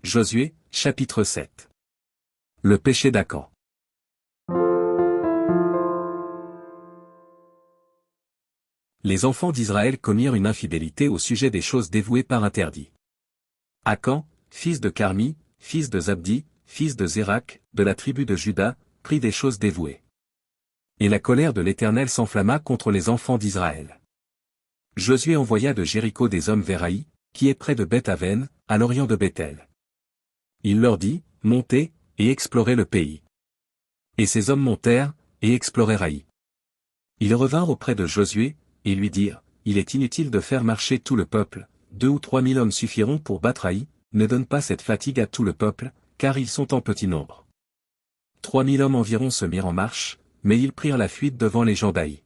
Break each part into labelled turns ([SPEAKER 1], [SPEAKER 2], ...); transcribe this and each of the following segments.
[SPEAKER 1] Josué, chapitre 7. Le péché d'Acan. Les enfants d'Israël commirent une infidélité au sujet des choses dévouées par interdit. Acan, fils de Carmi, fils de Zabdi, fils de Zérak, de la tribu de Juda, prit des choses dévouées. Et la colère de l'Éternel s'enflamma contre les enfants d'Israël. Josué envoya de Jéricho des hommes vers Haï, qui est près de Beth-Aven, à l'orient de Béthel. Il leur dit, montez, et explorez le pays. Et ces hommes montèrent, et explorèrent Haï. Ils revinrent auprès de Josué, et lui dirent, il est inutile de faire marcher tout le peuple, 2 ou 3 000 hommes suffiront pour battre Haï, ne donne pas cette fatigue à tout le peuple, car ils sont en petit nombre. 3 000 hommes environ se mirent en marche, mais ils prirent la fuite devant les gens d'Haï.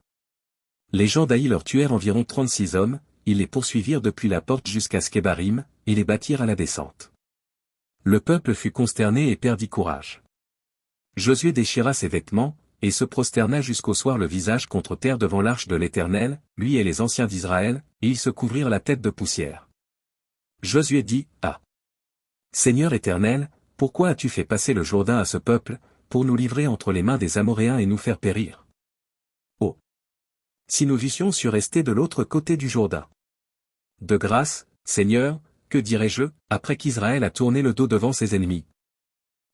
[SPEAKER 1] Les gens d'Haï leur tuèrent environ 36 hommes, ils les poursuivirent depuis la porte jusqu'à Skébarim, et les battirent à la descente. Le peuple fut consterné et perdit courage. Josué déchira ses vêtements, et se prosterna jusqu'au soir le visage contre terre devant l'arche de l'Éternel, lui et les anciens d'Israël, et ils se couvrirent la tête de poussière. Josué dit, Ah! Seigneur Éternel, pourquoi as-tu fait passer le Jourdain à ce peuple, pour nous livrer entre les mains des Amoréens et nous faire périr? Oh! Si nous vissions su rester de l'autre côté du Jourdain. De grâce, Seigneur, que dirais-je, après qu'Israël a tourné le dos devant ses ennemis?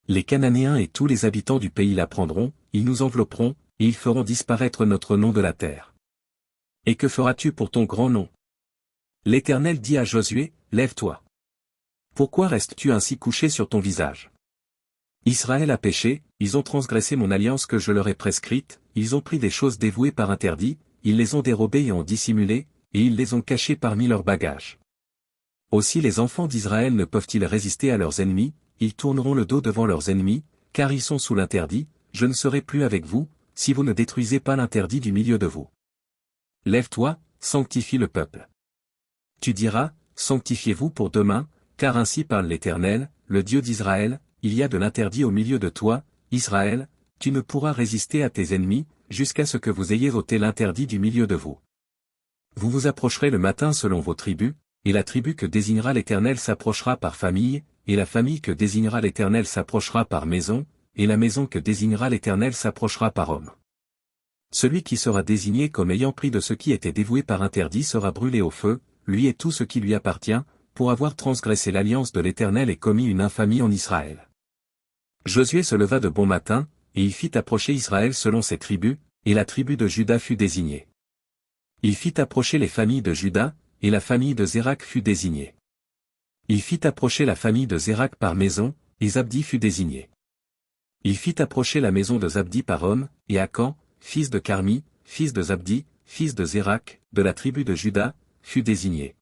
[SPEAKER 1] Les Cananéens et tous les habitants du pays la prendront, ils nous envelopperont, et ils feront disparaître notre nom de la terre. Et que feras-tu pour ton grand nom? L'Éternel dit à Josué, lève-toi. Pourquoi restes-tu ainsi couché sur ton visage? Israël a péché, ils ont transgressé mon alliance que je leur ai prescrite, ils ont pris des choses dévouées par interdit, ils les ont dérobées et ont dissimulé, et ils les ont cachées parmi leurs bagages. Aussi les enfants d'Israël ne peuvent-ils résister à leurs ennemis, ils tourneront le dos devant leurs ennemis, car ils sont sous l'interdit, je ne serai plus avec vous, si vous ne détruisez pas l'interdit du milieu de vous. Lève-toi, sanctifie le peuple. Tu diras, sanctifiez-vous pour demain, car ainsi parle l'Éternel, le Dieu d'Israël, il y a de l'interdit au milieu de toi, Israël, tu ne pourras résister à tes ennemis, jusqu'à ce que vous ayez ôté l'interdit du milieu de vous. Vous vous approcherez le matin selon vos tribus, et la tribu que désignera l'Éternel s'approchera par famille, et la famille que désignera l'Éternel s'approchera par maison, et la maison que désignera l'Éternel s'approchera par homme. Celui qui sera désigné comme ayant pris de ce qui était dévoué par interdit sera brûlé au feu, lui et tout ce qui lui appartient, pour avoir transgressé l'alliance de l'Éternel et commis une infamie en Israël. Josué se leva de bon matin, et il fit approcher Israël selon ses tribus, et la tribu de Juda fut désignée. Il fit approcher les familles de Juda, et la famille de Zérak fut désignée. Il fit approcher la famille de Zérak par maison, et Zabdi fut désigné. Il fit approcher la maison de Zabdi par homme, et Acan, fils de Carmi, fils de Zabdi, fils de Zérak, de la tribu de Juda, fut désigné.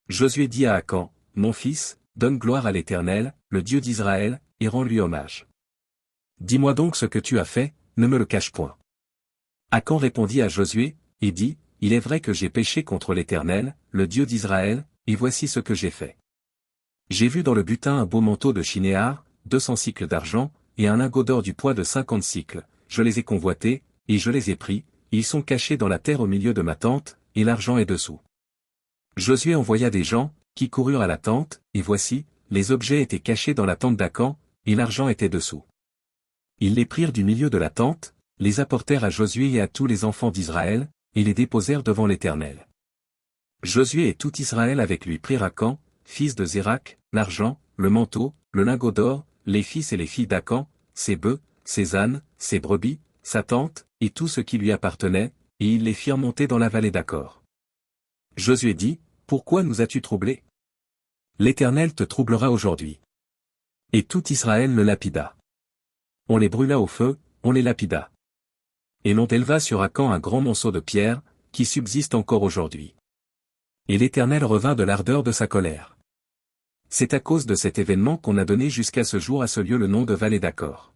[SPEAKER 1] Josué dit à Acan, mon fils, donne gloire à l'Éternel, le Dieu d'Israël, et rends-lui hommage. Dis-moi donc ce que tu as fait, ne me le cache point. Acan répondit à Josué, et dit, il est vrai que j'ai péché contre l'Éternel, le Dieu d'Israël, et voici ce que j'ai fait. J'ai vu dans le butin un beau manteau de Shinéar, 200 cycles d'argent, et un lingot d'or du poids de 50 cycles, je les ai convoités, et je les ai pris, ils sont cachés dans la terre au milieu de ma tente, et l'argent est dessous. Josué envoya des gens, qui coururent à la tente, et voici, les objets étaient cachés dans la tente d'Acan, et l'argent était dessous. Ils les prirent du milieu de la tente, les apportèrent à Josué et à tous les enfants d'Israël, et les déposèrent devant l'Éternel. Josué et tout Israël avec lui prirent Acan, fils de Zérak, l'argent, le manteau, le lingot d'or, les fils et les filles d'Acan, ses bœufs, ses ânes, ses brebis, sa tente, et tout ce qui lui appartenait, et ils les firent monter dans la vallée d'Acor. Josué dit, pourquoi nous as-tu troublés? L'Éternel te troublera aujourd'hui. Et tout Israël le lapida. On les brûla au feu, on les lapida. Et l'on éleva sur Acan un grand monceau de pierre, qui subsiste encore aujourd'hui. Et l'Éternel revint de l'ardeur de sa colère. C'est à cause de cet événement qu'on a donné jusqu'à ce jour à ce lieu le nom de vallée d'Acor.